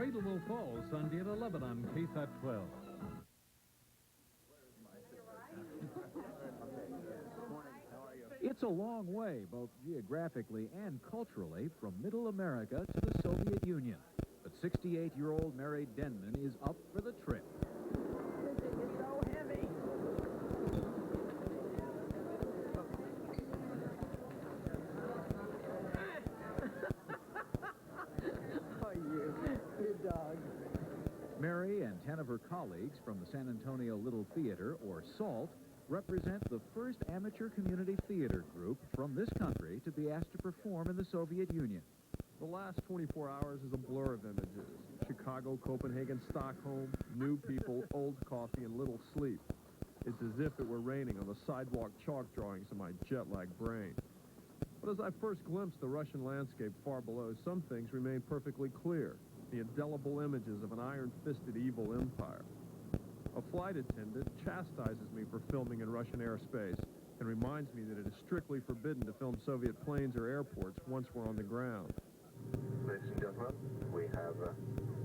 Cradle will fall Sunday at 11 on KSAT 12. It's a long way, both geographically and culturally, from Middle America to the Soviet Union. But 68-year-old Mary Denman is up for the trip. It's so heavy. Oh, you dog. Mary and 10 of her colleagues from the San Antonio Little Theater, or SALT, represent the first amateur community theater group from this country to be asked to perform in the Soviet Union. The last 24 hours is a blur of images. Chicago, Copenhagen, Stockholm, new people, old coffee, and little sleep. It's as if it were raining on the sidewalk chalk drawings of my jet-lagged brain. But as I first glimpsed the Russian landscape far below, some things remain perfectly clear. The indelible images of an iron-fisted evil empire. A flight attendant chastises me for filming in Russian airspace and reminds me that it is strictly forbidden to film Soviet planes or airports once we're on the ground. Ladies and gentlemen, we have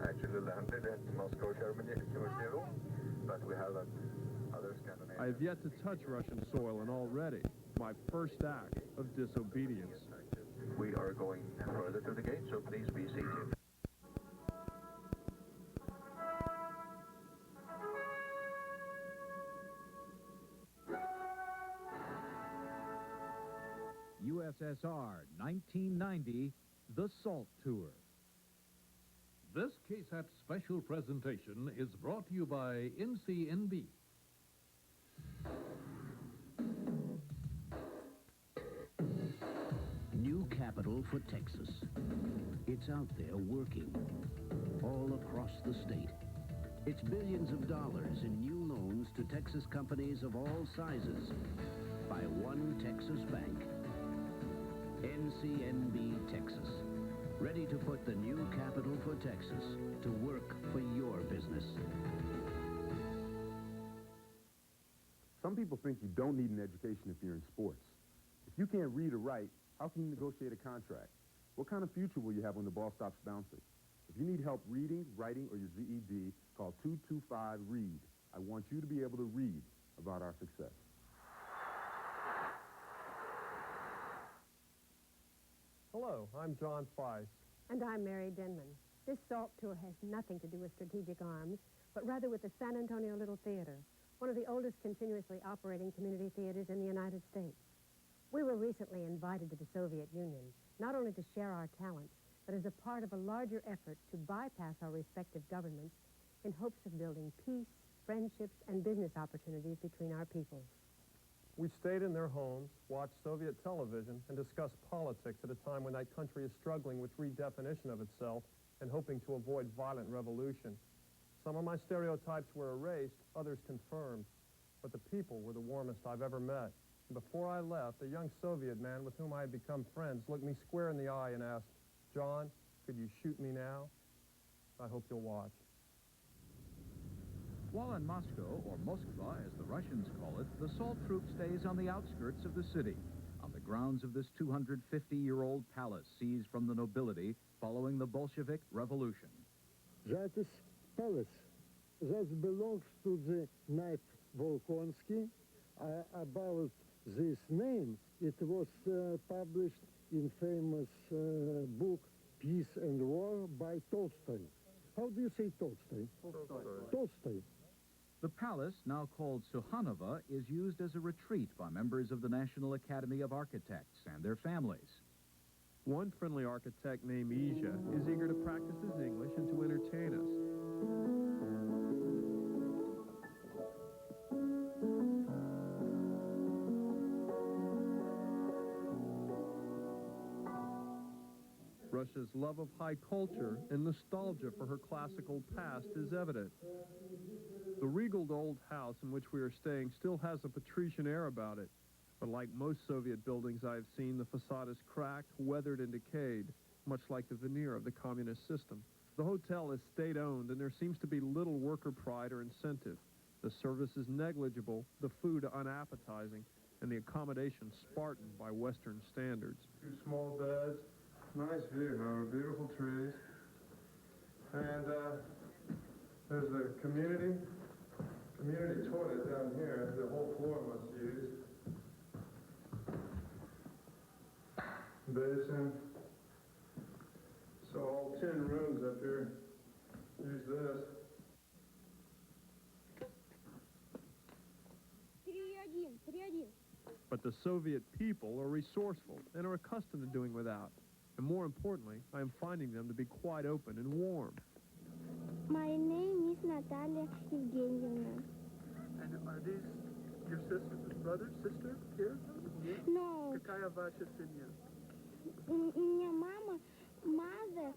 actually landed at Moscow, Germany, but we have other Scandinavian... I have yet to touch Russian soil, and already, my first act of disobedience. We are going further to the gate, so please be seated. USSR, 1990, The SALT Tour. This KSAT special presentation is brought to you by NCNB. New capital for Texas. It's out there working all across the state. It's billions of dollars in new loans to Texas companies of all sizes by one Texas bank. NCNB Texas. Ready to put the new capital for Texas to work for your business. Some people think you don't need an education if you're in sports. If you can't read or write, how can you negotiate a contract? What kind of future will you have when the ball stops bouncing? If you need help reading, writing, or your GED, call 225-READ. I want you to be able to read about our success. Hello, I'm John Feist. And I'm Mary Denman. This SALT tour has nothing to do with Strategic Arms, but rather with the San Antonio Little Theater, one of the oldest continuously operating community theaters in the United States. We were recently invited to the Soviet Union, not only to share our talents, but as a part of a larger effort to bypass our respective governments in hopes of building peace, friendships, and business opportunities between our peoples. We stayed in their homes, watched Soviet television, and discussed politics at a time when that country is struggling with redefinition of itself and hoping to avoid violent revolution. Some of my stereotypes were erased, others confirmed, but the people were the warmest I've ever met. And before I left, a young Soviet man with whom I had become friends looked me square in the eye and asked, "John, could you shoot me now?" I hope you'll watch. While in Moscow, or Moskva as the Russians call it, the SALT troop stays on the outskirts of the city, on the grounds of this 250-year-old palace seized from the nobility following the Bolshevik Revolution. That is palace. That belongs to the Knight Volkonsky. About this name, it was published in famous book Peace and War by Tolstoy. How do you say Tolstoy? Tolstoy. The palace, now called Sukhanova, is used as a retreat by members of the National Academy of Architects and their families. One friendly architect named Isha is eager to practice his English and to entertain us. Russia's love of high culture and nostalgia for her classical past is evident. The regal old house in which we are staying still has a patrician air about it, but like most Soviet buildings I have seen, the facade is cracked, weathered, and decayed, much like the veneer of the communist system. The hotel is state-owned, and there seems to be little worker pride or incentive. The service is negligible, the food unappetizing, and the accommodation Spartan by Western standards. 2 small beds, nice view, beautiful trees. And there's the community toilet down here. The whole floor must use. Basin. So all 10 rooms up here use this. But the Soviet people are resourceful and are accustomed to doing without. And more importantly, I am finding them to be quite open and warm. My name is Natalia Evgenievna. And are these your sisters, brother, sister here? No. Какая ваша семья? У меня мама, mother,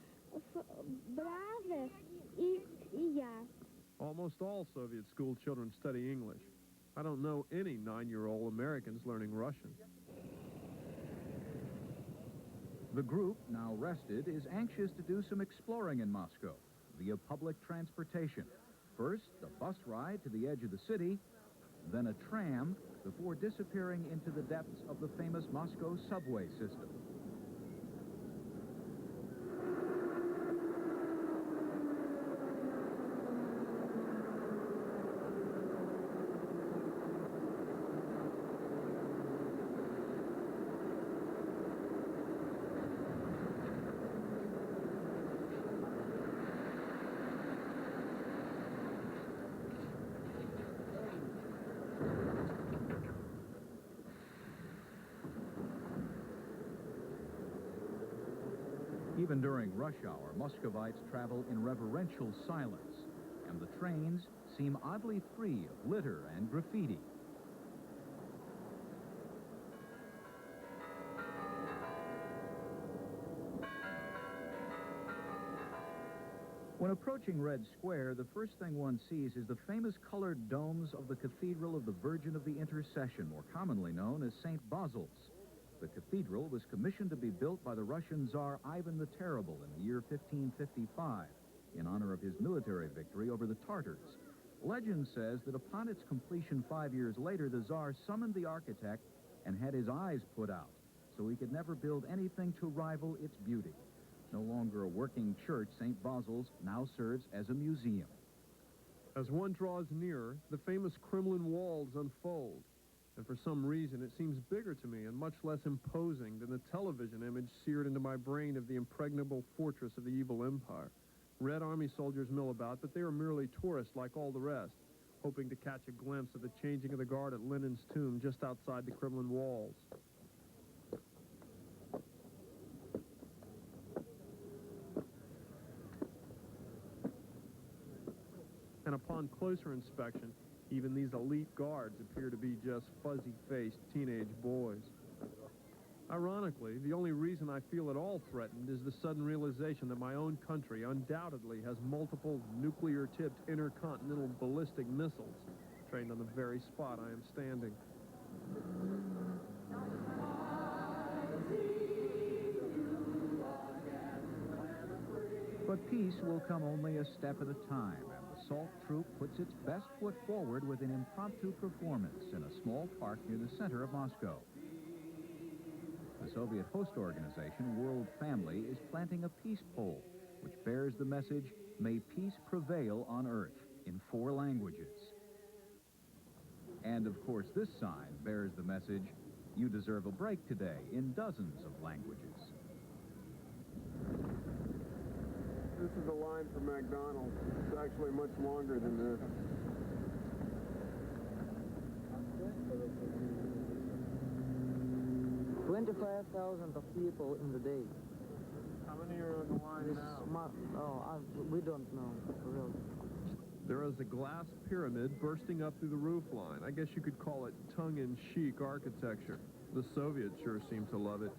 brother и я. Almost all Soviet school children study English. I don't know any 9-year-old Americans learning Russian. The group, now rested, is anxious to do some exploring in Moscow via public transportation. First, the bus ride to the edge of the city, then a tram, before disappearing into the depths of the famous Moscow subway system. Even during rush hour, Muscovites travel in reverential silence, and the trains seem oddly free of litter and graffiti. When approaching Red Square, the first thing one sees is the famous colored domes of the Cathedral of the Virgin of the Intercession, more commonly known as St. Basil's. The cathedral was commissioned to be built by the Russian Tsar Ivan the Terrible in the year 1555 in honor of his military victory over the Tartars. Legend says that upon its completion 5 years later, the Tsar summoned the architect and had his eyes put out, so he could never build anything to rival its beauty. No longer a working church, St. Basil's now serves as a museum. As one draws nearer, the famous Kremlin walls unfold. And for some reason, it seems bigger to me and much less imposing than the television image seared into my brain of the impregnable fortress of the evil empire. Red Army soldiers mill about, but they are merely tourists like all the rest, hoping to catch a glimpse of the changing of the guard at Lenin's tomb just outside the Kremlin walls. And upon closer inspection, even these elite guards appear to be just fuzzy-faced teenage boys. Ironically, the only reason I feel at all threatened is the sudden realization that my own country undoubtedly has multiple nuclear-tipped intercontinental ballistic missiles trained on the very spot I am standing. But peace will come only a step at a time, and the Salt Troop puts its best foot forward with an impromptu performance in a small park near the center of Moscow. The Soviet host organization, World Family, is planting a peace pole, which bears the message, "May peace prevail on earth," in 4 languages. And, of course, this sign bears the message, "You deserve a break today," in dozens of languages. This is the line for McDonald's. It's actually much longer than this. $25,000 of people in the day. How many are on the line now? We don't know, really. There is a glass pyramid bursting up through the roof line. I guess you could call it tongue-in-cheek architecture. The Soviets sure seem to love it.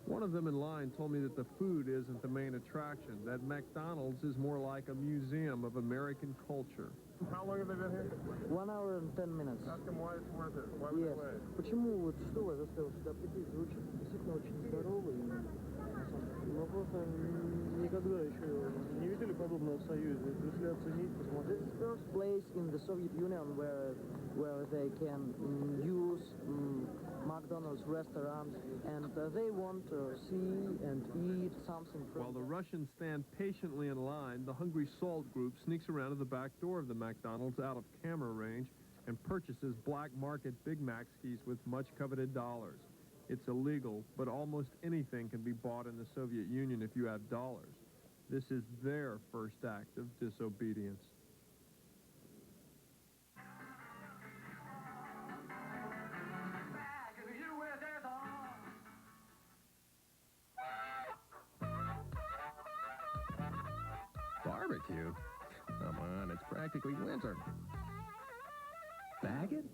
One of them in line told me that the food isn't the main attraction, that McDonald's is more like a museum of American culture. How long have they been here? 1 hour and 10 minutes. Ask them why it's worth it. Why would Yes. they wait? Почему вот что вас заставило сюда прийти? Вы очень, действительно очень здоровый. Мы просто никогда еще не видели подобного в Союзе. Если оценить, посмотреть. This is the first place in the Soviet Union where they can use McDonald's restaurant, and they want to see and eat something from... While the Russians stand patiently in line, the Hungry Salt group sneaks around to the back door of the McDonald's out of camera range and purchases black market Big Mac skis with much coveted dollars. It's illegal, but almost anything can be bought in the Soviet Union if you have dollars. This is their first act of disobedience. Barbecue? Come on, it's practically winter. Baggett?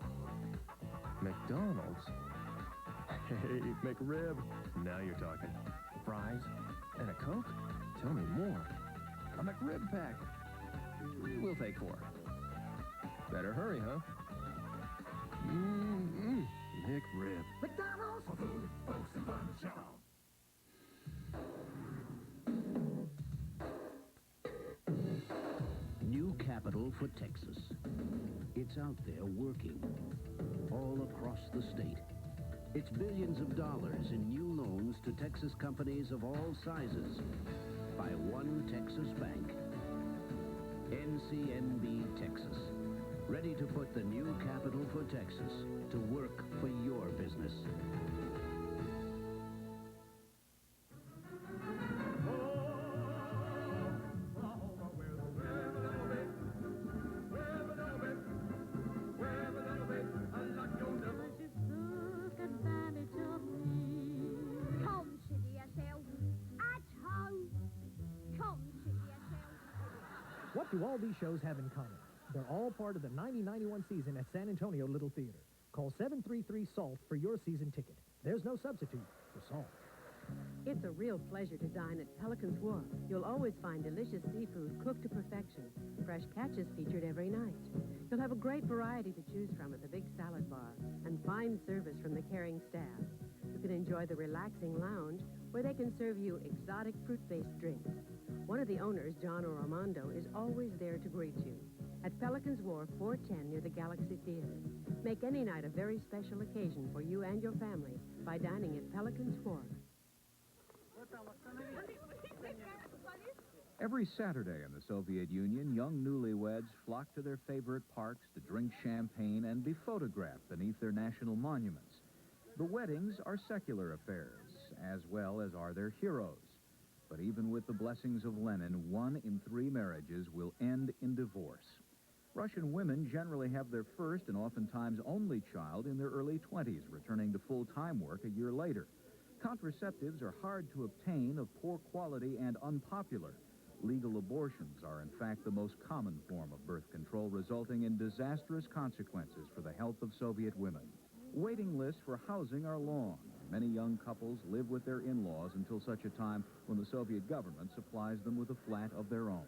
McDonald's? Hey, McRib. Now you're talking. Fries? And a Coke? Tell me more. A McRib pack. We'll take 4. Better hurry, huh? McRib. McDonald's! For food, folks, and fun to chow. New capital for Texas. It's out there working all across the state. It's billions of dollars in new loans to Texas companies of all sizes by one Texas bank. NCNB Texas. Ready to put the new capital for Texas to work for your business. What do all these shows have in common? They're all part of the 90-91 season at San Antonio Little Theater. Call 733-SALT for your season ticket. There's no substitute for salt. It's a real pleasure to dine at Pelican's Wharf. You'll always find delicious seafood cooked to perfection. Fresh catches featured every night. You'll have a great variety to choose from at the big salad bar and fine service from the caring staff. You can enjoy the relaxing lounge where they can serve you exotic fruit-based drinks. One of the owners, John Armando, is always there to greet you. At Pelican's Wharf, 410 near the Galaxy Theater. Make any night a very special occasion for you and your family by dining at Pelican's Wharf. Every Saturday in the Soviet Union, young newlyweds flock to their favorite parks to drink champagne and be photographed beneath their national monuments. The weddings are secular affairs, as well as are their heroes. But even with the blessings of Lenin, 1 in 3 marriages will end in divorce. Russian women generally have their first and oftentimes only child in their early 20s, returning to full-time work a year later. Contraceptives are hard to obtain, of poor quality, and unpopular. Legal abortions are, in fact, the most common form of birth control, resulting in disastrous consequences for the health of Soviet women. Waiting lists for housing are long. Many young couples live with their in-laws until such a time when the Soviet government supplies them with a flat of their own.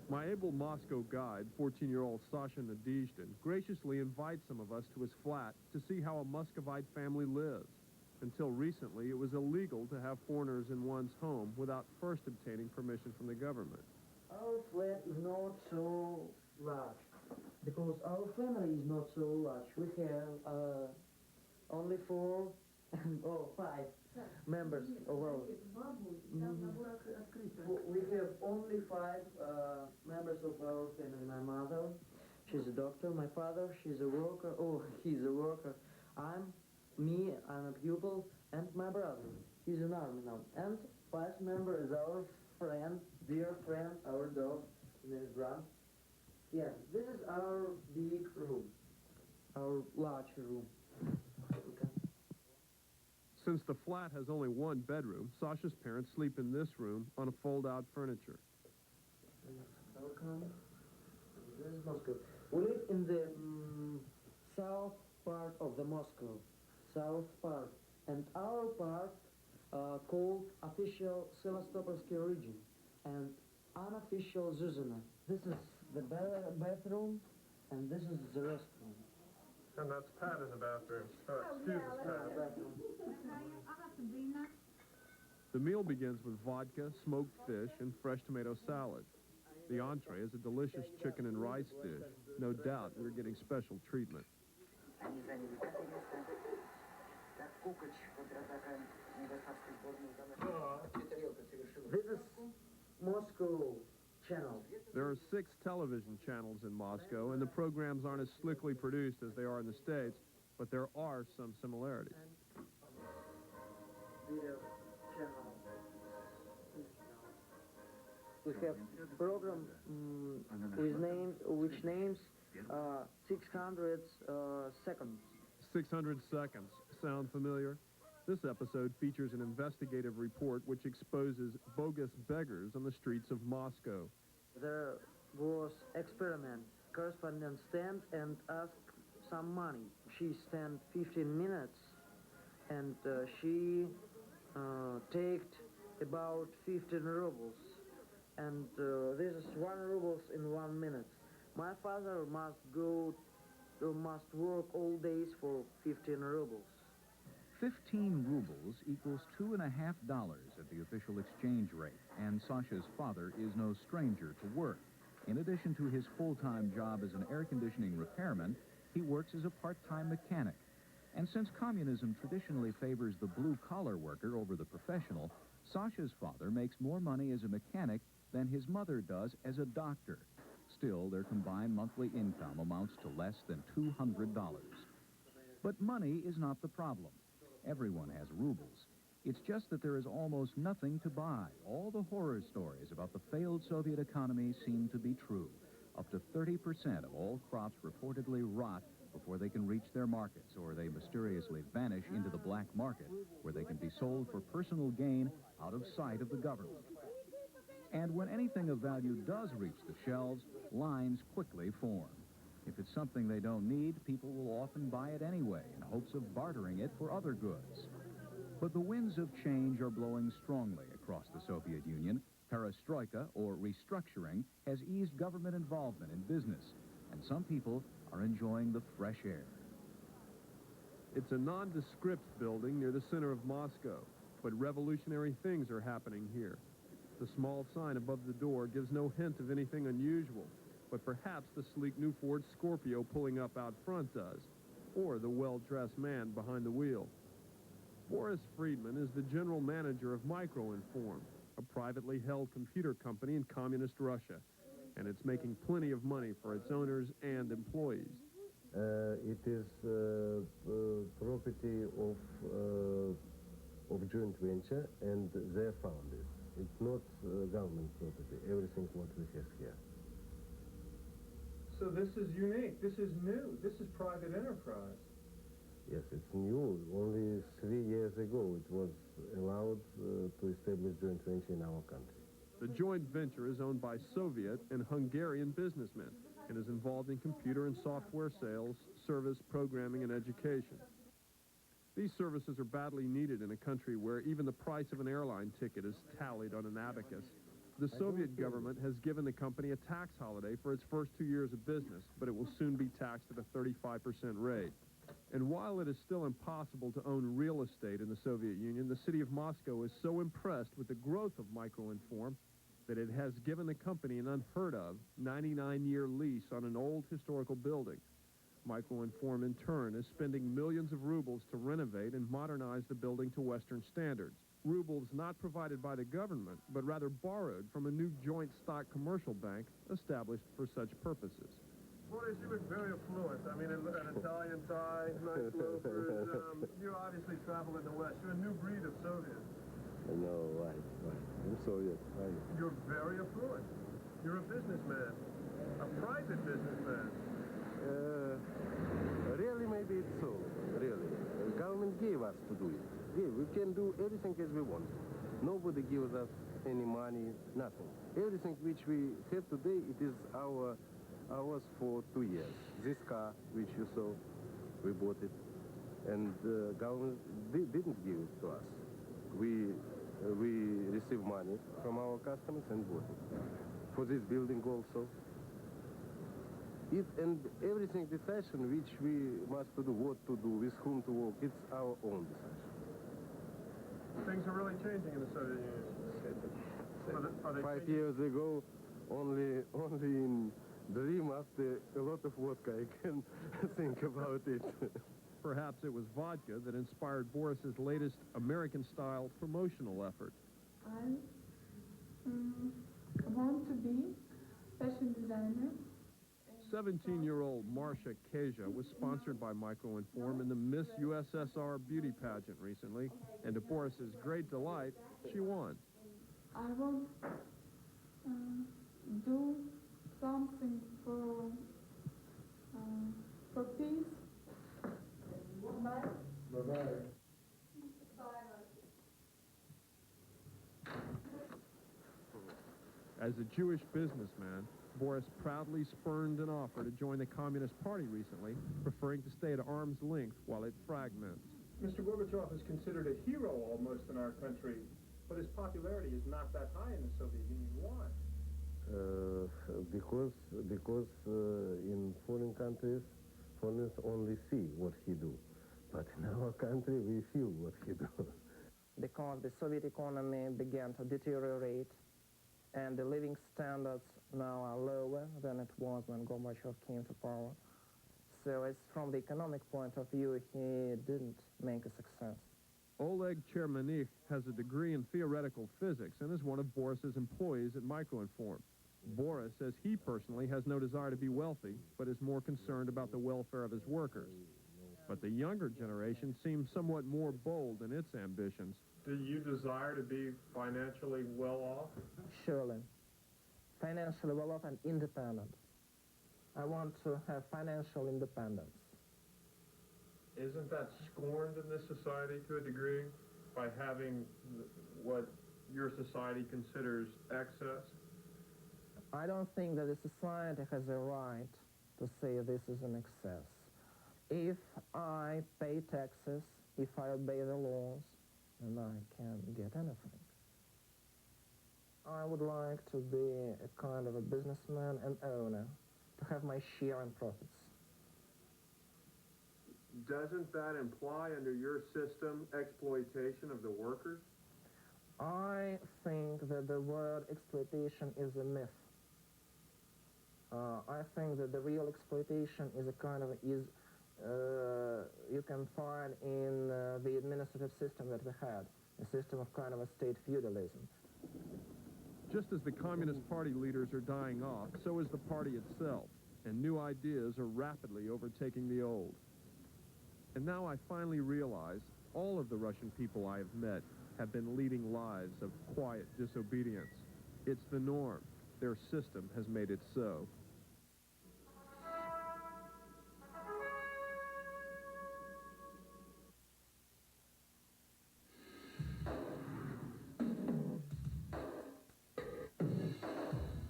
My able Moscow guide, 14-year-old Sasha Nadezhdin, graciously invites some of us to his flat to see how a Muscovite family lives. Until recently, it was illegal to have foreigners in one's home without first obtaining permission from the government. Our flat is not so large, because our family is not so large. We have only 4 or 5 members of our... We have only 5 members of our family. My mother, she's a doctor. My father, she's a worker. Oh, he's a worker. I'm a pupil, and my brother. He's in army now. And 5th member is our friend, dear friend, our dog, his name is Ronald. Yeah, this is our big room, our large room. Okay. Since the flat has only 1 bedroom, Sasha's parents sleep in this room on a fold-out furniture. Welcome. This is Moscow. We live in the south part of the Moscow, south part, and our part called official Sevastopolsky region and unofficial Zuzina. This is the bathroom, and this is the restroom. And that's Pat in the bathroom. Excuse us, Pat. The meal begins with vodka, smoked fish, and fresh tomato salad. The entree is a delicious chicken and rice dish, No doubt we're getting special treatment. This is Moscow channel. There are 6 television channels in Moscow, and the programs aren't as slickly produced as they are in the States, but there are some similarities. Video channel. We have program with names, which names 600 seconds. 600 seconds. Sound familiar? This episode features an investigative report which exposes bogus beggars on the streets of Moscow. There was experiment. Correspondent stand and ask some money. She stand 15 minutes and she take about 15 rubles. And this is 1 rubles in 1 minute. My father must work all days for 15 rubles. 15 rubles equals $2.50 at the official exchange rate, and Sasha's father is no stranger to work. In addition to his full-time job as an air conditioning repairman, he works as a part-time mechanic. And since communism traditionally favors the blue-collar worker over the professional, Sasha's father makes more money as a mechanic than his mother does as a doctor. Still, their combined monthly income amounts to less than $200. But money is not the problem. Everyone has rubles. It's just that there is almost nothing to buy. All the horror stories about the failed Soviet economy seem to be true. Up to 30% of all crops reportedly rot before they can reach their markets, or they mysteriously vanish into the black market, where they can be sold for personal gain out of sight of the government. And when anything of value does reach the shelves, lines quickly form. If it's something they don't need, people will often buy it anyway in hopes of bartering it for other goods. But the winds of change are blowing strongly across the Soviet Union. Perestroika, or restructuring, has eased government involvement in business, and some people are enjoying the fresh air. It's a nondescript building near the center of Moscow, but revolutionary things are happening here. The small sign above the door gives no hint of anything unusual, but perhaps the sleek new Ford Scorpio pulling up out front does, or the well-dressed man behind the wheel. Boris Friedman is the general manager of Microinform, a privately held computer company in communist Russia, and it's making plenty of money for its owners and employees. It is property of joint venture and their founders. It's not government property, everything what we have here. So this is unique, this is new, this is private enterprise. Yes, it's new. Only 3 years ago it was allowed to establish joint venture in our country. The joint venture is owned by Soviet and Hungarian businessmen and is involved in computer and software sales, service, programming, and education. These services are badly needed in a country where even the price of an airline ticket is tallied on an abacus. The Soviet government has given the company a tax holiday for its first 2 years of business, but it will soon be taxed at a 35% rate. And while it is still impossible to own real estate in the Soviet Union, the city of Moscow is so impressed with the growth of Microinform that it has given the company an unheard-of 99-year lease on an old historical building. Microinform, in turn, is spending millions of rubles to renovate and modernize the building to Western standards. Rubles not provided by the government, but rather borrowed from a new joint stock commercial bank established for such purposes. Boris, you look very affluent. I mean, an Italian tie, nice loafers. You obviously travel in the West. You're a new breed of Soviet. No, right. I'm Soviet, right. You're very affluent. You're a businessman, a private businessman. Really, maybe it's so. Really. The government gave us to do it. We can do everything as we want. Nobody gives us any money, nothing. Everything which we have today, it is ours for 2 years. This car, which you saw, we bought it. And the government didn't give it to us. We received money from our customers and bought it. For this building also. And everything decision which we must do, what to do, with whom to work, it's our own decision. Things are really changing in the Soviet Union. Are they 5 years ago, only in dream after a lot of vodka. I can think about it. Perhaps it was vodka that inspired Boris's latest American-style promotional effort. I want to be fashion designer. 17-year-old Marcia Kasia was sponsored by Microinform in the Miss USSR beauty pageant recently, and to Boris's great delight, she won. I want do something for peace. Bye. Bye-bye. As a Jewish businessman, Boris proudly spurned an offer to join the Communist Party recently, preferring to stay at arm's length while it fragments. Mr. Gorbachev is considered a hero almost in our country, but his popularity is not that high in the Soviet Union. Why? Because in foreign countries, foreigners only see what he do. But in our country, we feel what he do. Because the Soviet economy began to deteriorate, and the living standards now are lower than it was when Gorbachev came to power. So as from the economic point of view, he didn't make a success. Oleg Chermenich has a degree in theoretical physics and is one of Boris's employees at Microinform. Boris says he personally has no desire to be wealthy, but is more concerned about the welfare of his workers. But the younger generation seems somewhat more bold in its ambitions. Do you desire to be financially well off? Surely. Financially well off and independent. I want to have financial independence. Isn't that scorned in this society to a degree by having what your society considers excess? I don't think that the society has a right to say this is an excess. If I pay taxes, if I obey the laws, then I can get anything. I would like to be a kind of a businessman and owner, to have my share in profits. Doesn't that imply, under your system, exploitation of the workers? I think that the word exploitation is a myth. I think that the real exploitation is a kind of, you can find in the administrative system that we had, a system of kind of a state feudalism. Just as the Communist Party leaders are dying off, so is the party itself, and new ideas are rapidly overtaking the old. And now I finally realize all of the Russian people I have met have been leading lives of quiet disobedience. It's the norm. Their system has made it so.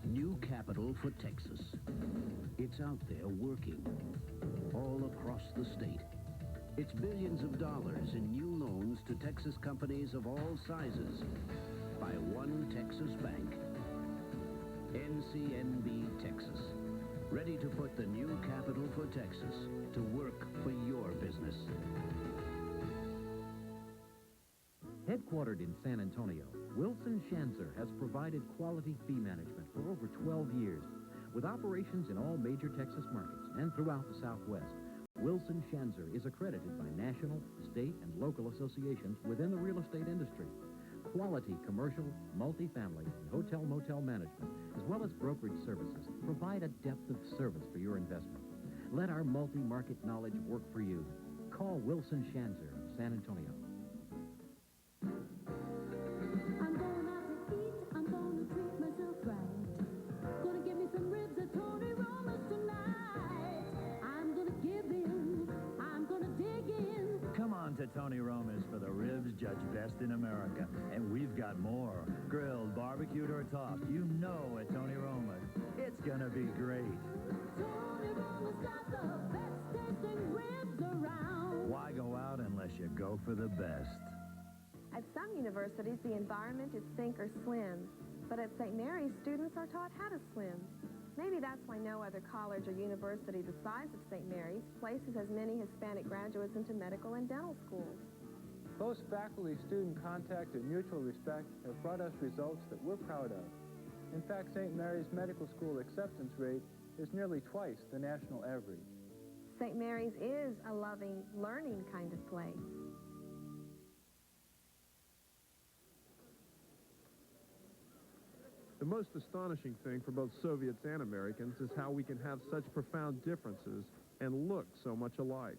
New capital for Texas. It's out there working all across the state. It's billions of dollars in new loans to Texas companies of all sizes by one Texas bank. NCNB Texas. Ready to put the new capital for Texas to work for your business. Headquartered in San Antonio, Wilson Schanzer has provided quality fee management for over 12 years. With operations in all major Texas markets and throughout the Southwest, Wilson Schanzer is accredited by national, state, and local associations within the real estate industry. Quality commercial, multifamily, and hotel-motel management, as well as brokerage services, provide a depth of service for your investment. Let our multi-market knowledge work for you. Call Wilson Schanzer of San Antonio. I'm going out to eat, I'm going to treat myself right. Gonna get me some ribs at Tony Roma's tonight. I'm gonna give in, I'm gonna dig in. Come on to Tony Roma's for the ribs judged best in America. And we've got more. Grilled, barbecued, or tossed. You know at Tony Roma's. It's gonna be great. Tony Roma's got the best tasting ribs around. Why go out unless you go for the best? At some universities, the environment is sink or swim. But at St. Mary's, students are taught how to swim. Maybe that's why no other college or university the size of St. Mary's places as many Hispanic graduates into medical and dental schools. Close faculty-student contact and mutual respect have brought us results that we're proud of. In fact, St. Mary's Medical School acceptance rate is nearly twice the national average. St. Mary's is a loving, learning kind of place. The most astonishing thing for both Soviets and Americans is how we can have such profound differences and look so much alike.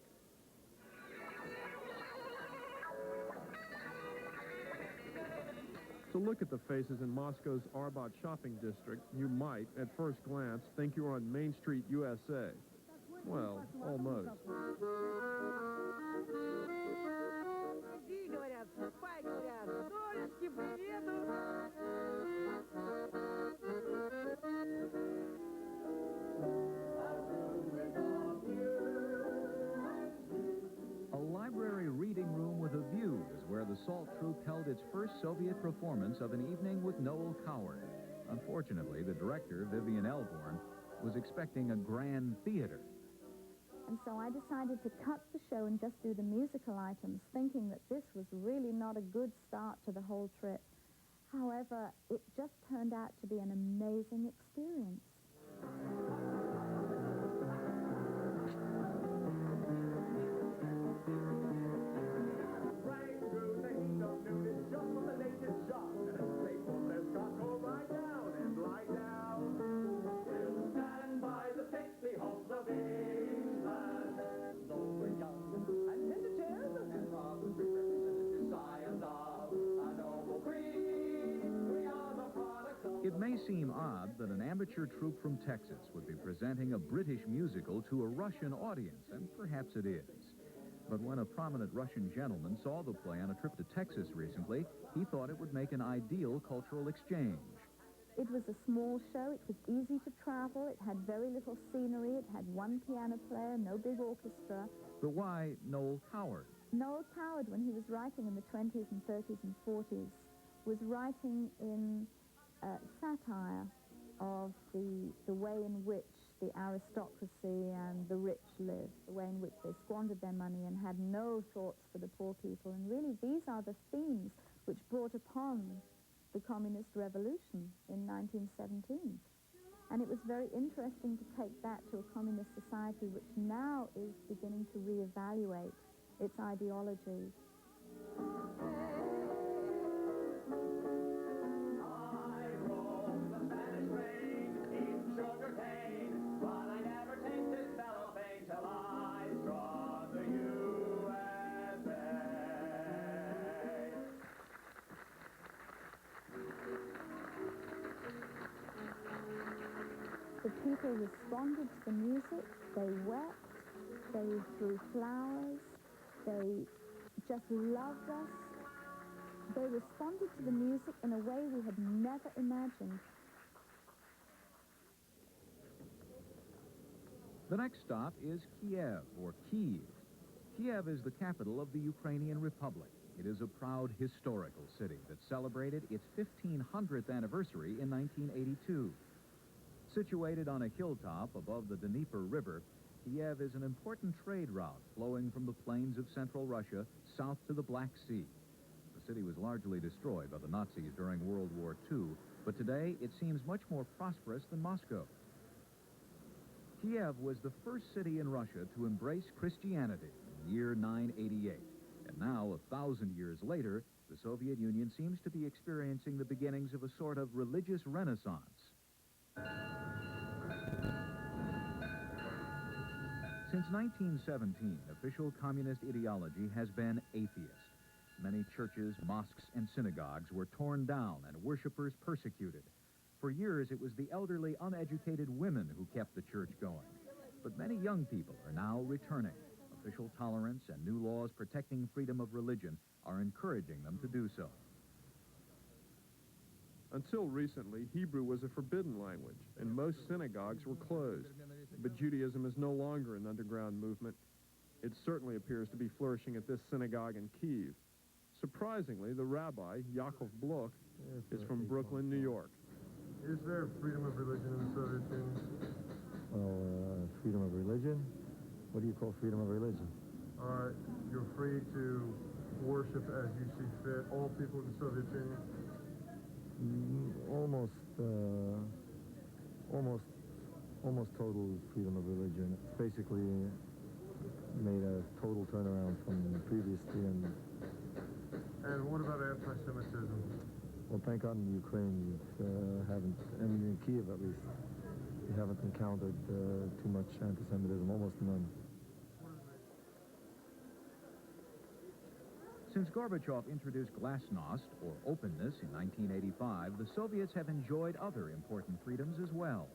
To look at the faces in Moscow's Arbat shopping district, you might, at first glance, think you're on Main Street, USA. Well, almost. A library reading room with a view is where the SALT troupe held its first Soviet performance of an evening with Noel Coward. Unfortunately, the director, Vivian Elborn, was expecting a grand theater. And so I decided to cut the show and just do the musical items, thinking that this was really not a good start to the whole trip. However, it just turned out to be an amazing experience. It may seem odd that an amateur troupe from Texas would be presenting a British musical to a Russian audience, and perhaps it is. But when a prominent Russian gentleman saw the play on a trip to Texas recently, he thought it would make an ideal cultural exchange. It was a small show. It was easy to travel. It had very little scenery. It had one piano player, no big orchestra. But why Noel Coward? Noel Coward, when he was writing in the 20s and 30s and 40s, was writing in satire of the way in which the aristocracy and the rich lived, the way in which they squandered their money and had no thoughts for the poor people. And really, these are the themes which brought upon the communist revolution in 1917. And it was very interesting to take that to a communist society which now is beginning to reevaluate its ideology. The people responded to the music. They wept, they threw flowers, they just loved us. They responded to the music in a way we had never imagined. The next stop is Kiev, or Kyiv. Kiev is the capital of the Ukrainian Republic. It is a proud historical city that celebrated its 1500th anniversary in 1982. Situated on a hilltop above the Dnieper River, Kiev is an important trade route flowing from the plains of central Russia south to the Black Sea. The city was largely destroyed by the Nazis during World War II, but today it seems much more prosperous than Moscow. Kiev was the first city in Russia to embrace Christianity in the year 988. And now, 1,000 years later, the Soviet Union seems to be experiencing the beginnings of a sort of religious renaissance. Since 1917, official communist ideology has been atheist. Many churches, mosques, and synagogues were torn down and worshippers persecuted. For years, it was the elderly, uneducated women who kept the church going. But many young people are now returning. Official tolerance and new laws protecting freedom of religion are encouraging them to do so. Until recently, Hebrew was a forbidden language, and most synagogues were closed. But Judaism is no longer an underground movement. It certainly appears to be flourishing at this synagogue in Kyiv. Surprisingly, the rabbi, Yaakov Bloch, is from Brooklyn, New York. Is there freedom of religion in the Soviet Union? Well, freedom of religion? What do you call freedom of religion? You're free to worship as you see fit, all people in the Soviet Union? Almost almost total freedom of religion. It's basically made a total turnaround from previously. And what about anti-Semitism? Well, thank God in Ukraine you haven't, and in Kiev at least, you haven't encountered too much anti-Semitism, almost none. Since Gorbachev introduced glasnost, or openness, in 1985, the Soviets have enjoyed other important freedoms as well.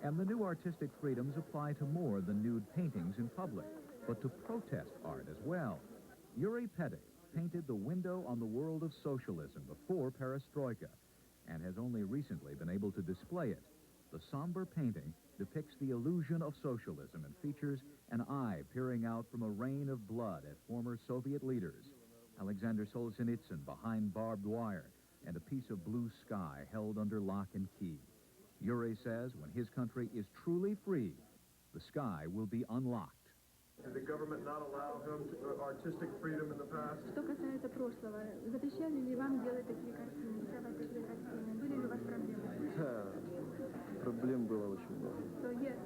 And the new artistic freedoms apply to more than nude paintings in public, but to protest art as well. Yuri Petty painted the window on the world of socialism before perestroika, and has only recently been able to display it. The somber painting depicts the illusion of socialism and features an eye peering out from a rain of blood at former Soviet leaders, Alexander Solzhenitsyn behind barbed wire, and a piece of blue sky held under lock and key. Yuri says when his country is truly free, the sky will be unlocked. Did the government not allow him artistic freedom in the past? Что касается прошлого, запрещали ли вам делать такие картины, рисовать такие картины? Были ли у вас проблемы? Проблем было очень много. So yes,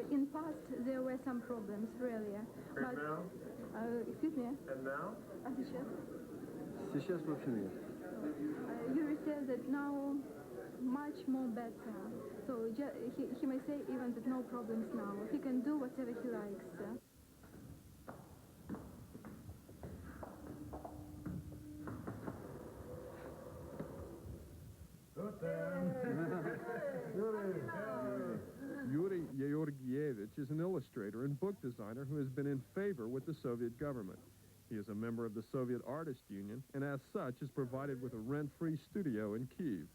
in past there were some problems, really. And now? Excuse me. And now? А сейчас? Сейчас вообще нет. Yuri says that now much more better. So he may say even that no problems now. He can do whatever he likes. Yuri Georgievich is an illustrator and book designer who has been in favor with the Soviet government. He is a member of the Soviet Artists Union, and as such is provided with a rent-free studio in Kyiv.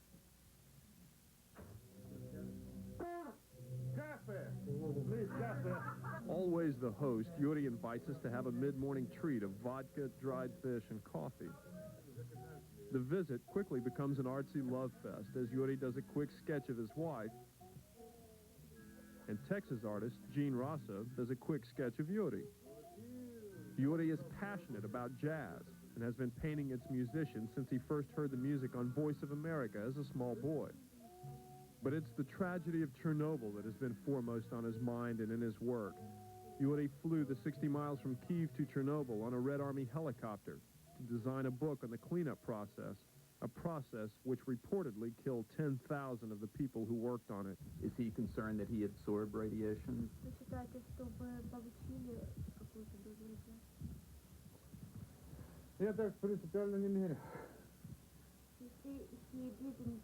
Always the host, Yuri invites us to have a mid-morning treat of vodka, dried fish, and coffee. The visit quickly becomes an artsy love fest as Yuri does a quick sketch of his wife, and Texas artist Gene Rosso does a quick sketch of Yuri. Yuri is passionate about jazz and has been painting its musicians since he first heard the music on Voice of America as a small boy. But it's the tragedy of Chernobyl that has been foremost on his mind and in his work. Yuri flew the 60 miles from Kyiv to Chernobyl on a Red Army helicopter to design a book on the cleanup process, a process which reportedly killed 10,000 of the people who worked on it. Is he concerned that he absorbed radiation? Я так принципиально не мерю. You see, he didn't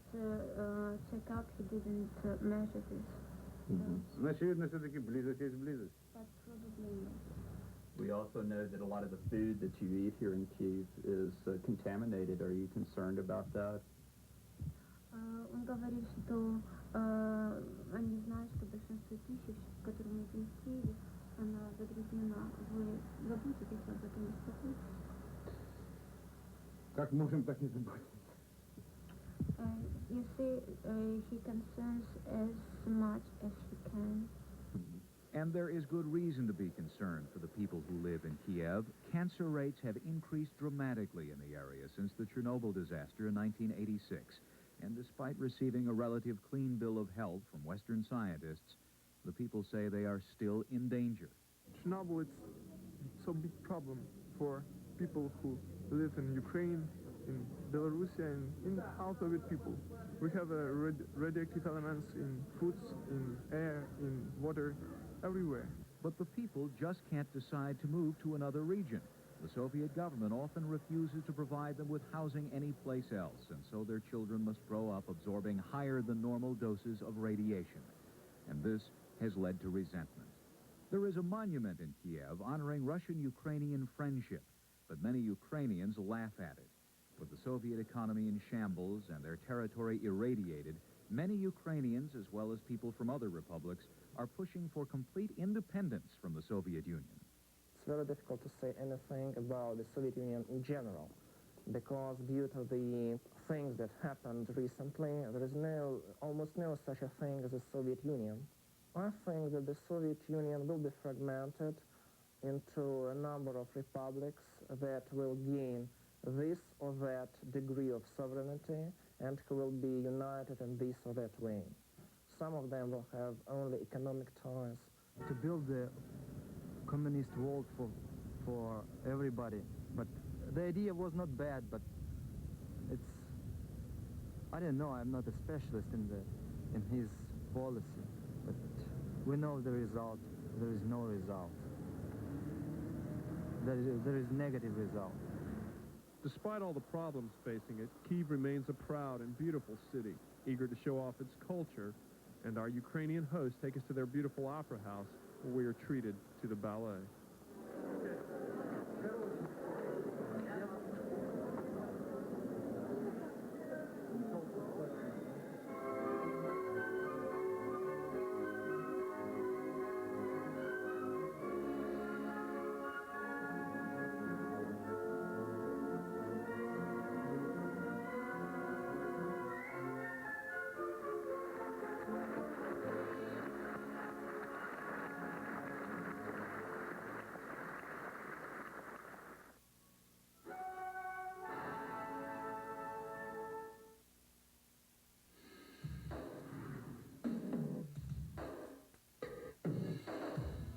check up, he didn't measure this. Очевидно, все-таки близость есть близость. But probably not. We also know that a lot of the food that you eat here in Kyiv is contaminated. Are you concerned about that? Он говорит, что они знают, что большинство пищи, которую мы едим в Киеве, она загрязнена. Вы заботитесь об этом, беспокоитесь? Как можем, так и заботиться. You see, he concerns as much as he can. And there is good reason to be concerned for the people who live in Kiev. Cancer rates have increased dramatically in the area since the Chernobyl disaster in 1986. And despite receiving a relative clean bill of health from Western scientists, the people say they are still in danger. Chernobyl is a big problem for people who live in Ukraine, in Belarus, and in all Soviet people. We have radioactive elements in foods, in air, in water, everywhere. But the people just can't decide to move to another region. The Soviet government often refuses to provide them with housing anyplace else, and so their children must grow up absorbing higher than normal doses of radiation. And this has led to resentment. There is a monument in Kiev honoring Russian-Ukrainian friendship, but many Ukrainians laugh at it. With the Soviet economy in shambles and their territory irradiated, many Ukrainians, as well as people from other republics, are pushing for complete independence from the Soviet Union. It's very difficult to say anything about the Soviet Union in general, because due to the things that happened recently, there is almost no such a thing as a Soviet Union. I think that the Soviet Union will be fragmented into a number of republics that will gain this or that degree of sovereignty, and who will be united in the Soviet wing. Some of them will have only economic ties. To build the communist world for everybody. But the idea was not bad, but it's, I don't know, I'm not a specialist in his policy, but we know the result. There is no result. There is negative result. Despite all the problems facing it, Kyiv remains a proud and beautiful city, eager to show off its culture, and our Ukrainian hosts take us to their beautiful opera house, where we are treated to the ballet.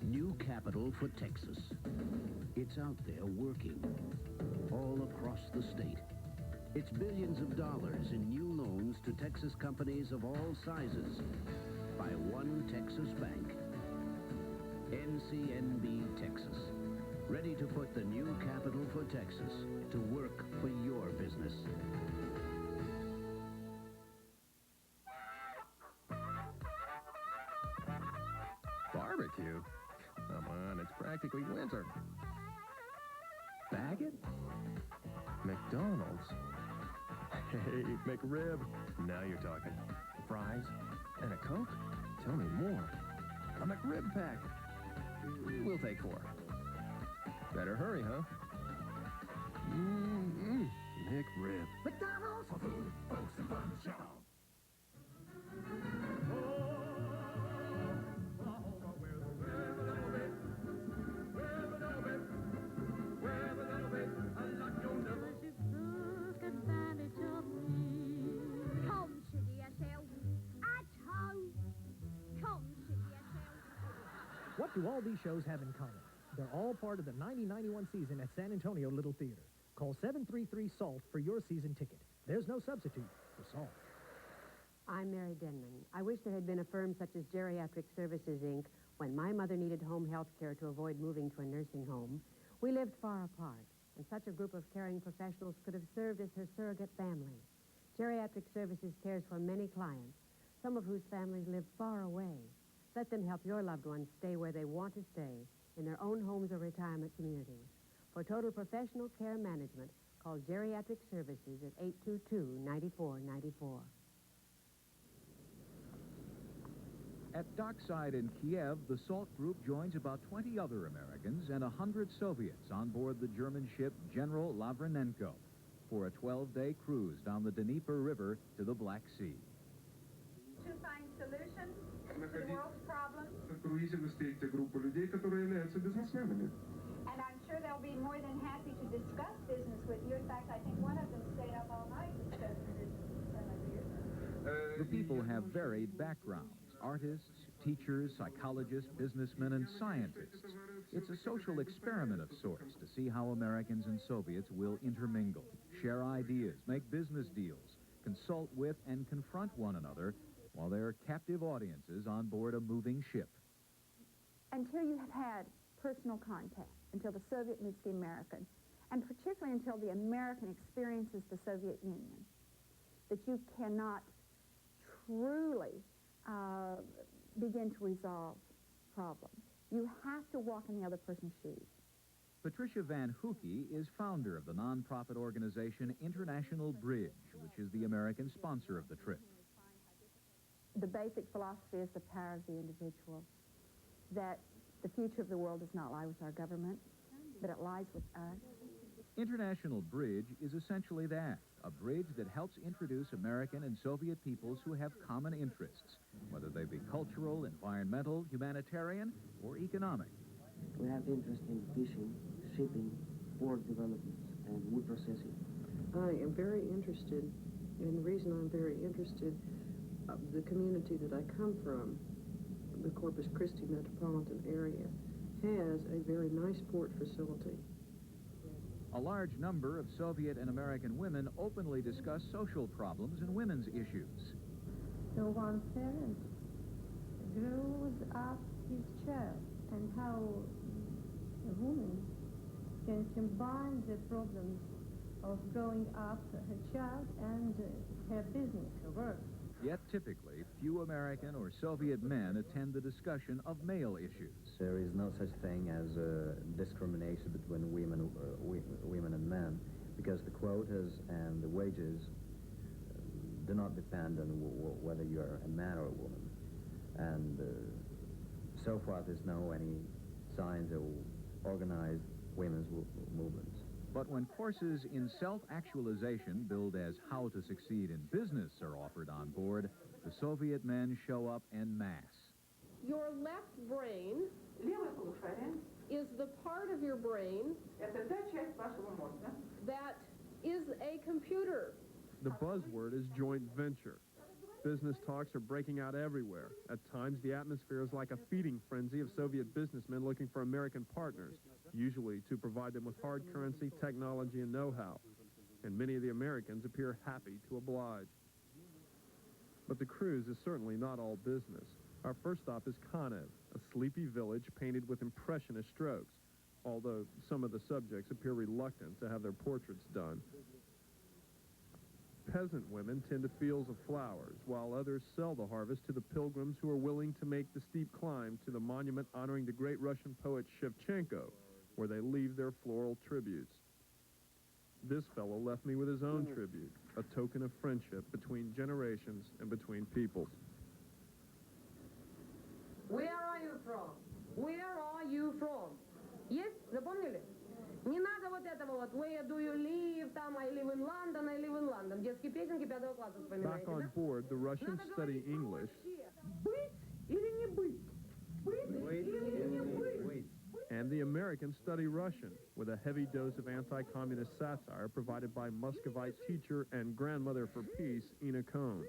New capital for Texas. It's out there working all across the state. It's billions of dollars in new loans to Texas companies of all sizes by one Texas bank. NCNB Texas. Ready to put the new capital for Texas to work for your business. Barbecue? Come on, it's practically winter. Baggett? McDonald's? Hey, McRib. Now you're talking. Fries? And a Coke? Tell me more. A McRib pack. We'll take 4. Better hurry, huh? McRib. McDonald's for food, folks, and fun show. What do all these shows have in common? They're all part of the 90-91 season at San Antonio Little Theater. Call 733-SALT for your season ticket. There's no substitute for salt. I'm Mary Denman. I wish there had been a firm such as Geriatric Services, Inc. when my mother needed home health care to avoid moving to a nursing home. We lived far apart, and such a group of caring professionals could have served as her surrogate family. Geriatric Services cares for many clients, some of whose families live far away. Let them help your loved ones stay where they want to stay, in their own homes or retirement communities. For total professional care management, call Geriatric Services at 822-9494. At Dockside in Kiev, the SALT group joins about 20 other Americans and 100 Soviets on board the German ship General Lavrenenko for a 12-day cruise down the Dnieper River to the Black Sea. To find solutions to the world's problems. В круизе вы встретите группу людей, которые являются бизнесменами. And I'm sure they'll be more than happy to discuss business with you. In fact, I think one of them stayed up all night discussing business with some of you. The people have varied backgrounds: artists, teachers, psychologists, businessmen, and scientists. It's a social experiment of sorts to see how Americans and Soviets will intermingle, share ideas, make business deals, consult with and confront one another while they are captive audiences on board a moving ship. Until you have had personal contact, until the Soviet meets the American, and particularly until the American experiences the Soviet Union, that you cannot truly begin to resolve problems. You have to walk in the other person's shoes. Patricia Van Hoeke is founder of the nonprofit organization International Bridge, which is the American sponsor of the trip. The basic philosophy is the power of the individual, that the future of the world does not lie with our government, but it lies with us. International Bridge is essentially that, a bridge that helps introduce American and Soviet peoples who have common interests, whether they be cultural, environmental, humanitarian, or economic. We have interest in fishing, shipping, port developments, and wood processing. I am very interested And the reason I'm very interested, the community that I come from, the Corpus Christi metropolitan area, has a very nice port facility. A large number of Soviet and American women openly discuss social problems and women's issues. So one parent grows up his child, and how a woman can combine the problems of growing up her child and her business, her work. Yet typically, few American or Soviet men attend the discussion of male issues. There is no such thing as discrimination between women and men, because the quotas and the wages do not depend on whether you are a man or a woman. And so far there's no any signs of organized women's movements. But when courses in self-actualization billed as how to succeed in business are offered on board, the Soviet men show up en masse. Your left brain is the part of your brain that is a computer. The buzzword is joint venture. Business talks are breaking out everywhere. At times, the atmosphere is like a feeding frenzy of Soviet businessmen looking for American partners, usually to provide them with hard currency, technology, and know-how. And many of the Americans appear happy to oblige. But the cruise is certainly not all business. Our first stop is Kanev, a sleepy village painted with impressionist strokes, although some of the subjects appear reluctant to have their portraits done. Peasant women tend to fields of flowers, while others sell the harvest to the pilgrims who are willing to make the steep climb to the monument honoring the great Russian poet Shevchenko, where they leave their floral tributes. This fellow left me with his own tribute, a token of friendship between generations and between peoples. Where are you from? Where are you from? Есть? Запомнили? Не надо вот этого вот, where do you live, там, I live in London, I live in London. Детские песенки 5 класса вспоминаете, Back on board, the Russians study English. Быть или не быть? Быть или не быть? And the Americans study Russian, with a heavy dose of anti-communist satire provided by Muscovite teacher and grandmother for peace, Ina Cohn.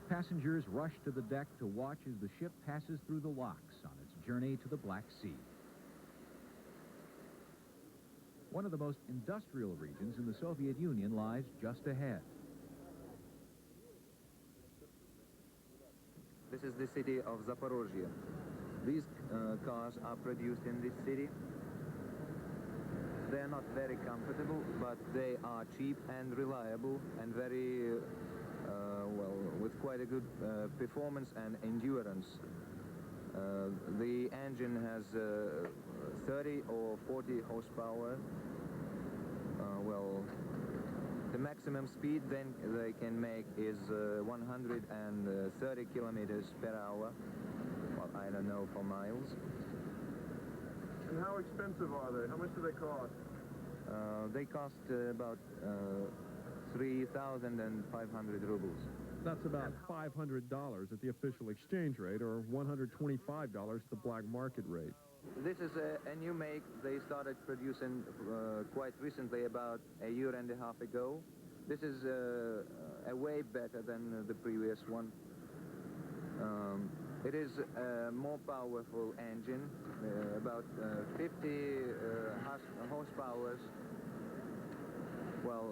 Passengers rush to the deck to watch as the ship passes through the locks on its journey to the Black Sea. One of the most industrial regions in the Soviet Union lies just ahead. This is the city of Zaporozhye. These cars are produced in this city. They are not very comfortable, but they are cheap and reliable and very, well, with quite a good performance and endurance. The engine has 30 or 40 horsepower. Well, the maximum speed then they can make is 130 kilometers per hour. Well, I don't know for miles. And how expensive are they? How much do they cost? They cost about 3,500 rubles. That's about $500 at the official exchange rate, or $125 at the black market rate. This is a new make. They started producing quite recently, about a year and a half ago. This is a way better than the previous one. It is a more powerful engine, about 50 horsepower. Well,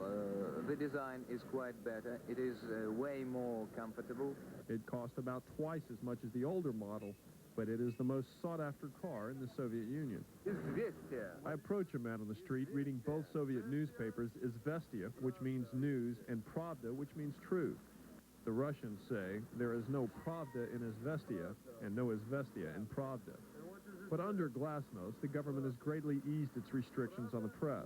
the design is quite better. It is way more comfortable. It cost about twice as much as the older model, but it is the most sought-after car in the Soviet Union. I approach a man on the street reading both Soviet newspapers, Izvestia, which means news, and Pravda, which means truth. The Russians say there is no Pravda in Izvestia and no Izvestia in Pravda. But under Glasnost, the government has greatly eased its restrictions on the press,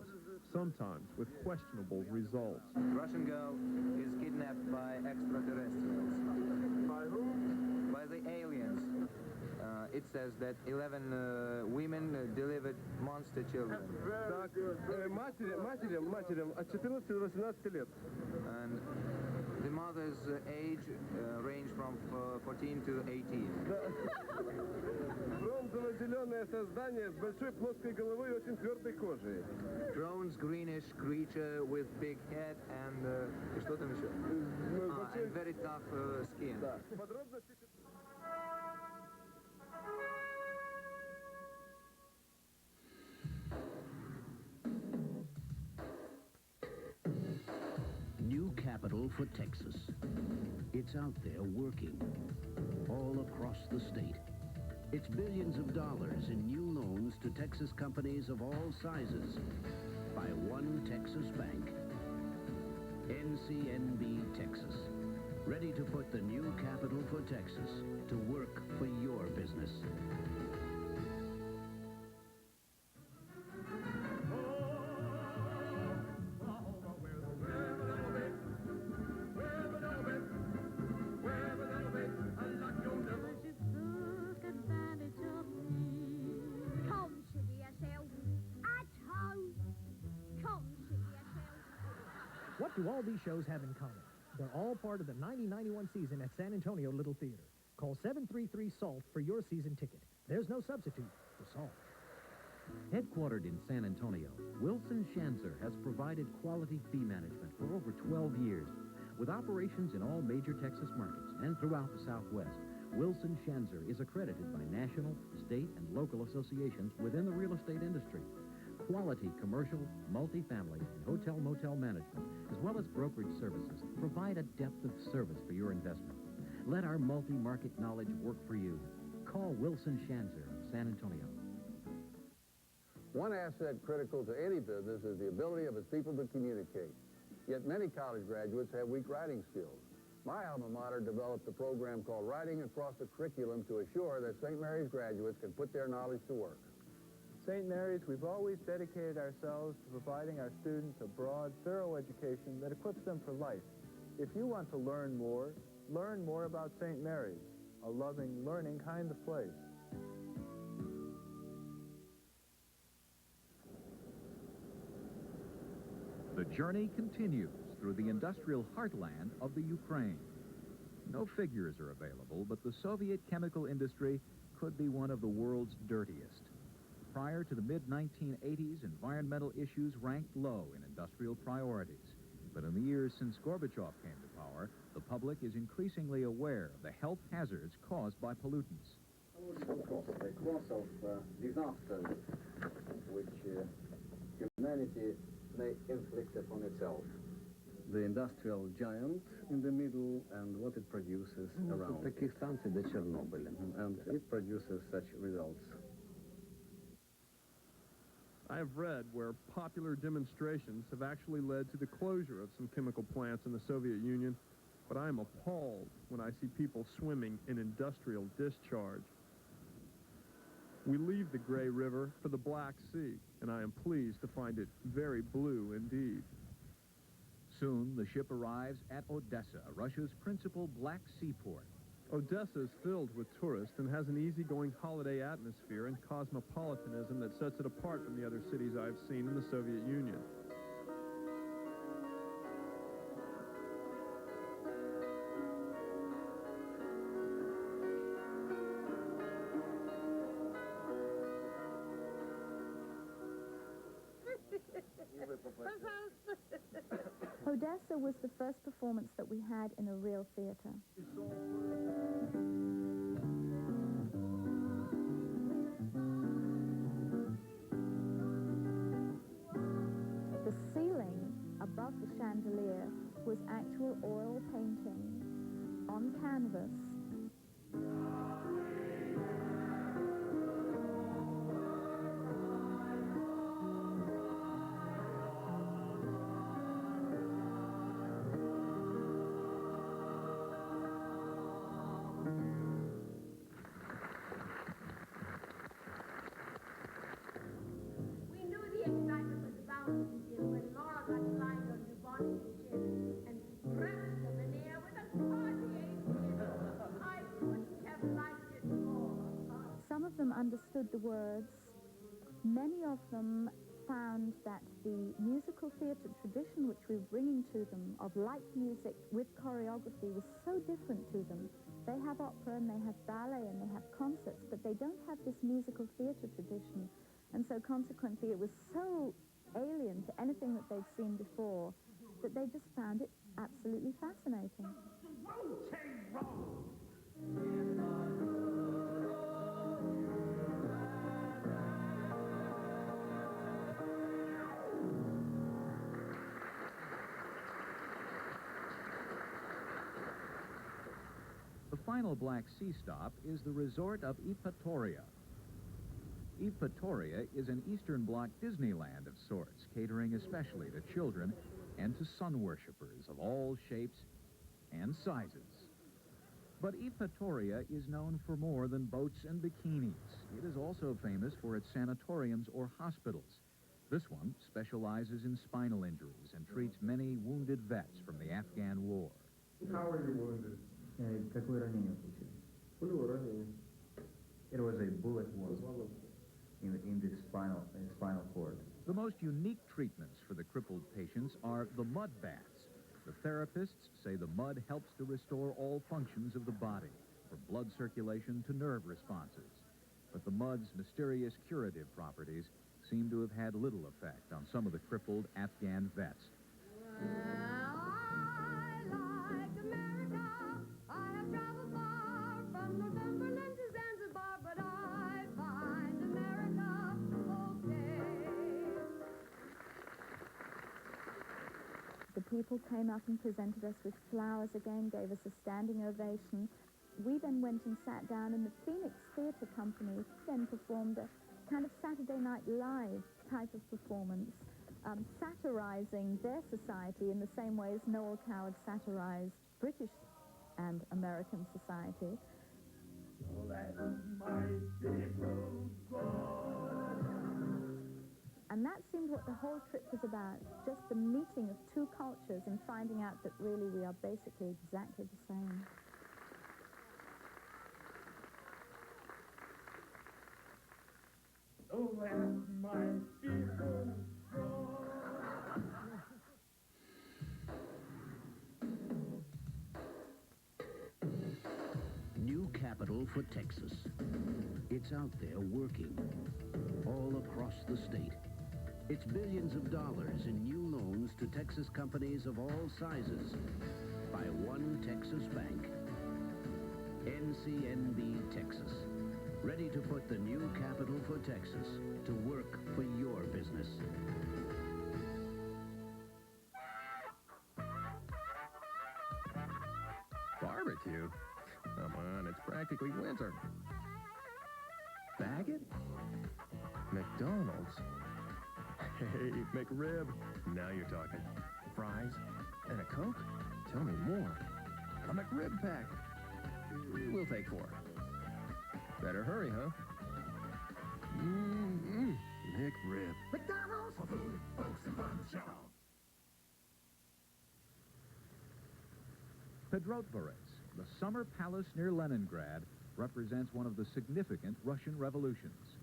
sometimes with questionable results. Russian girl is kidnapped by extraterrestrials. By whom? By the aliens. It says that 11 women delivered monster children. And the mother's age ranged from 14 to 18. ненаселенное создание с большой плоской головой и очень твердой кожей. Bronze greenish creature with big head and и что там еще? And very tough skin. Да. Подробности... New capital for Texas. It's out there working all across the state. It's billions of dollars in new loans to Texas companies of all sizes by one Texas bank. NCNB Texas. Ready to put the new capital for Texas to work for your business. What do all these shows have in common? They're all part of the 1991 season at San Antonio Little Theater. Call 733-SALT for your season ticket. There's no substitute for salt. Headquartered in San Antonio, Wilson Schanzer has provided quality fee management for over 12 years. With operations in all major Texas markets and throughout the Southwest, Wilson Schanzer is accredited by national, state, and local associations within the real estate industry. Quality commercial, multifamily, and hotel-motel management, as well as brokerage services, provide a depth of service for your investment. Let our multi-market knowledge work for you. Call Wilson Schanzer of San Antonio. One asset critical to any business is the ability of its people to communicate. Yet many college graduates have weak writing skills. My alma mater developed a program called Writing Across the Curriculum to assure that St. Mary's graduates can put their knowledge to work. St. Mary's, we've always dedicated ourselves to providing our students a broad, thorough education that equips them for life. If you want to learn more about St. Mary's, a loving, learning kind of place. The journey continues through the industrial heartland of the Ukraine. No figures are available, but the Soviet chemical industry could be one of the world's dirtiest. Prior to the mid-1980s, environmental issues ranked low in industrial priorities. But in the years since Gorbachev came to power, the public is increasingly aware of the health hazards caused by pollutants. The cause of disasters which humanity may inflict upon itself. The industrial giant in the middle and what it produces around. Таких станций до Чернобыля. And it produces such results. I have read where popular demonstrations have actually led to the closure of some chemical plants in the Soviet Union, but I am appalled when I see people swimming in industrial discharge. We leave the Gray River for the Black Sea, and I am pleased to find it very blue indeed. Soon, the ship arrives at Odessa, Russia's principal Black Sea port. Odessa is filled with tourists and has an easygoing holiday atmosphere and cosmopolitanism that sets it apart from the other cities I've seen in the Soviet Union. Odessa was the first performance that we had in a real theater. The ceiling above the chandelier was actual oil painting on canvas. Some of them understood the words. Many of them found that the musical theatre tradition which we were bringing to them of light music with choreography was so different to them They have opera and they have ballet and they have concerts, but they don't have this musical theater tradition. And so consequently, it was so alien to anything that they'd seen before that they just found it absolutely fascinating. The final Black Sea stop is the resort of Eupatoria. Eupatoria is an Eastern Bloc Disneyland of sorts, catering especially to children and to sun worshippers of all shapes and sizes. But Eupatoria is known for more than boats and bikinis. It is also famous for its sanatoriums or hospitals. This one specializes in spinal injuries and treats many wounded vets from the Afghan War. How are you wounded? Какое ранение получили? It was a bullet wound in the spinal cord. The most unique treatments for the crippled patients are the mud baths. The therapists say the mud helps to restore all functions of the body, from blood circulation to nerve responses. But the mud's mysterious curative properties seem to have had little effect on some of the crippled Afghan vets. The people came up and presented us with flowers again, gave us a standing ovation. We then went and sat down, and the Phoenix Theatre Company then performed a kind of Saturday Night Live type of performance, satirizing their society in the same way as Noel Coward satirized British and American society. And that seemed what the whole trip was about, just the meeting of two cultures and finding out that really we are basically exactly the same. Oh, let my people go. New capital for Texas. It's out there working all across the state. It's billions of dollars in new loans to Texas companies of all sizes by one Texas bank. NCNB Texas. Ready to put the new capital for Texas to work for your business. Barbecue? Come on, it's practically winter. Baggett? McDonald's? Hey, McRib. Now you're talking. Fries and a Coke? Tell me more. A McRib pack. We'll take 4. Better hurry, huh? McRib. McDonald's for food, folks, and fun. Shout out. Pedrotvorets, the summer palace near Leningrad, represents one of the significant Russian revolutions.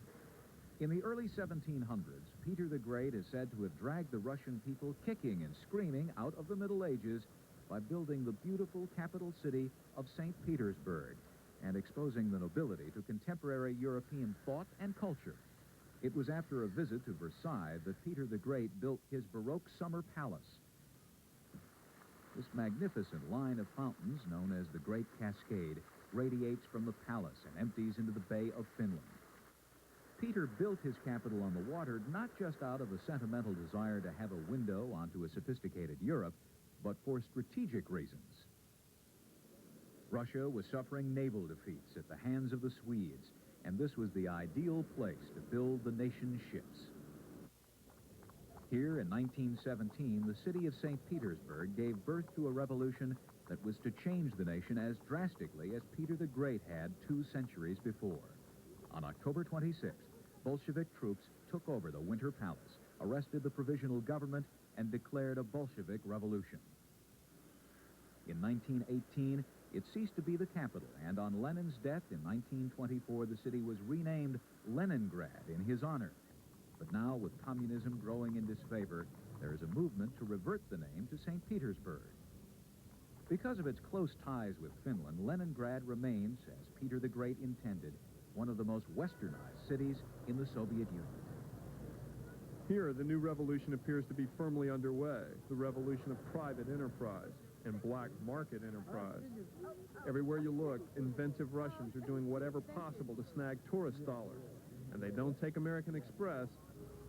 In the early 1700s, Peter the Great is said to have dragged the Russian people kicking and screaming out of the Middle Ages by building the beautiful capital city of St. Petersburg and exposing the nobility to contemporary European thought and culture. It was after a visit to Versailles that Peter the Great built his Baroque summer palace. This magnificent line of fountains, known as the Great Cascade, radiates from the palace and empties into the Bay of Finland. Peter built his capital on the water not just out of a sentimental desire to have a window onto a sophisticated Europe, but for strategic reasons. Russia was suffering naval defeats at the hands of the Swedes, and this was the ideal place to build the nation's ships. Here in 1917, the city of St. Petersburg gave birth to a revolution that was to change the nation as drastically as Peter the Great had 2 centuries before. On October 26th, Bolshevik troops took over the Winter Palace, arrested the provisional government, and declared a Bolshevik revolution. In 1918, it ceased to be the capital, and on Lenin's death in 1924, the city was renamed Leningrad in his honor. But now, with communism growing in disfavor, there is a movement to revert the name to St. Petersburg. Because of its close ties with Finland, Leningrad remains, as Peter the Great intended, one of the most westernized cities in the Soviet Union. Here, the new revolution appears to be firmly underway, the revolution of private enterprise and black market enterprise. Everywhere you look, inventive Russians are doing whatever possible to snag tourist dollars, and they don't take American Express,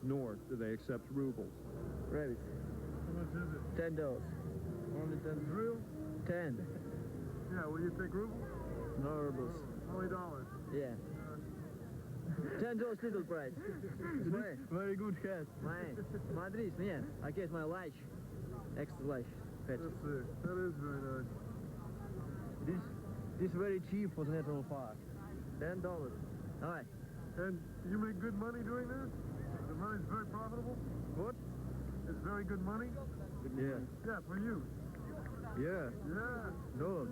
nor do they accept rubles. Ready. How much is it? $10. Only 10. Real? 10. Yeah, will you take rubles? No rubles. Only dollars. Yeah. $10 little price. Very good hat. Смотри, нет, I get my large, extra large. That's it. That is very nice. This very cheap for the National Park. $10. Alright. And you make good money doing this? The money's very profitable? What? It's very good money? Yeah. Yeah, for you. Yeah. Yeah. No.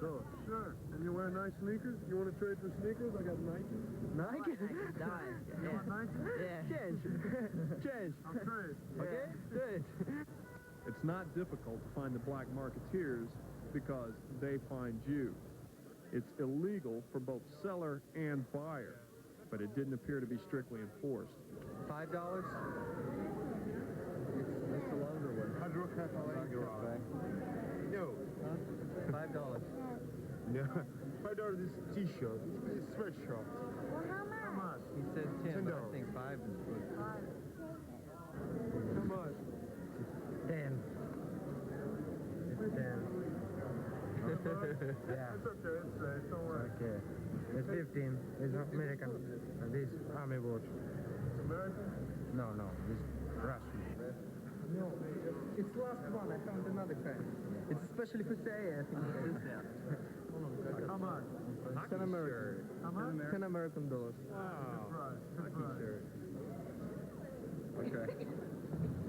Sure. And you wear nice sneakers? You want to trade for sneakers? I got Nike. Nike? You want Nike? Yeah. Change. I'll trade. Okay? Trade. It's not difficult to find the black marketeers because they find you. It's illegal for both seller and buyer, but it didn't appear to be strictly enforced. $5? It's a longer one. No. $5. No. $5 is t-shirt. It's sweatshirt. Well, how much? He says 10, but I think 5 is good. How much? 10. It's 10. Yeah. It's okay. It's safe. Don't worry. Okay. It's 15. It's American. This army watch. It's American? No. This Russian. No. It's last one. I found another kind. It's especially for CIA, I think. How much? 10 American. How much? $10 American dollars. Wow. Good price. Okay.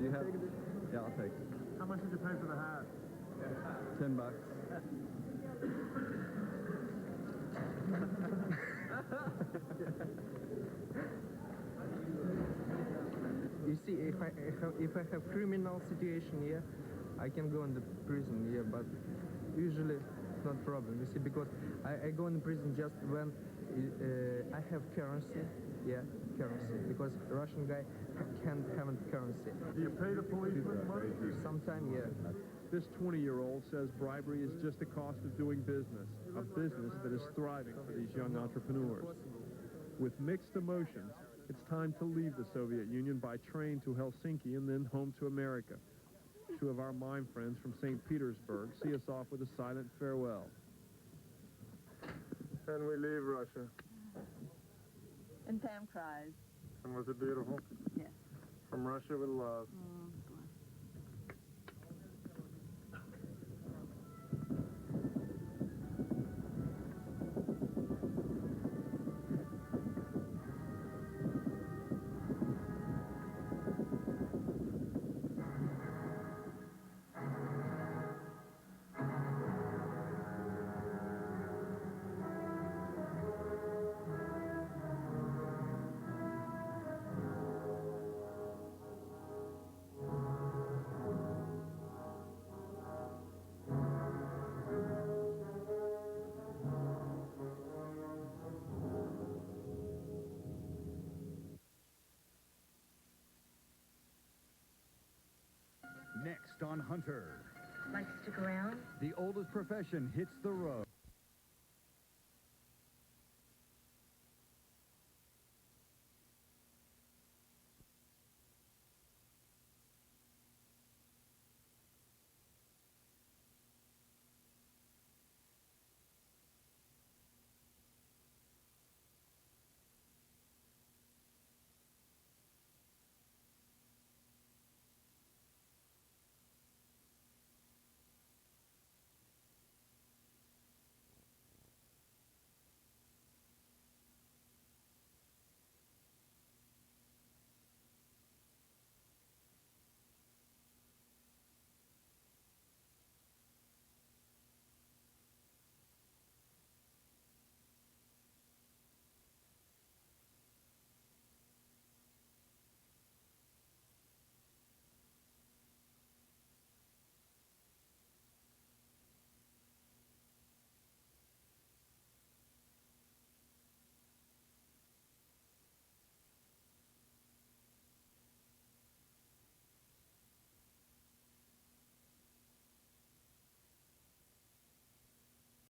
You have? Yeah, I'll take it. How much did you pay for the hat? $10. You see, if I have criminal situation here, I can go in the prison here, but usually it's not problem. You see, because I go in the prison just when I have currency. Yeah, currency, because Russian guy can't have currency. Do you pay the policeman money? Sometime, yeah. This 20-year-old says bribery is just the cost of doing business, a business that is thriving for these young entrepreneurs. With mixed emotions, it's time to leave the Soviet Union by train to Helsinki and then home to America. Two of our mime friends from St. Petersburg see us off with a silent farewell. And we leave Russia. And Pam cries. And was it beautiful? Yes. From Russia with love. Next on Hunter. Like to stick around? The oldest profession hits the road.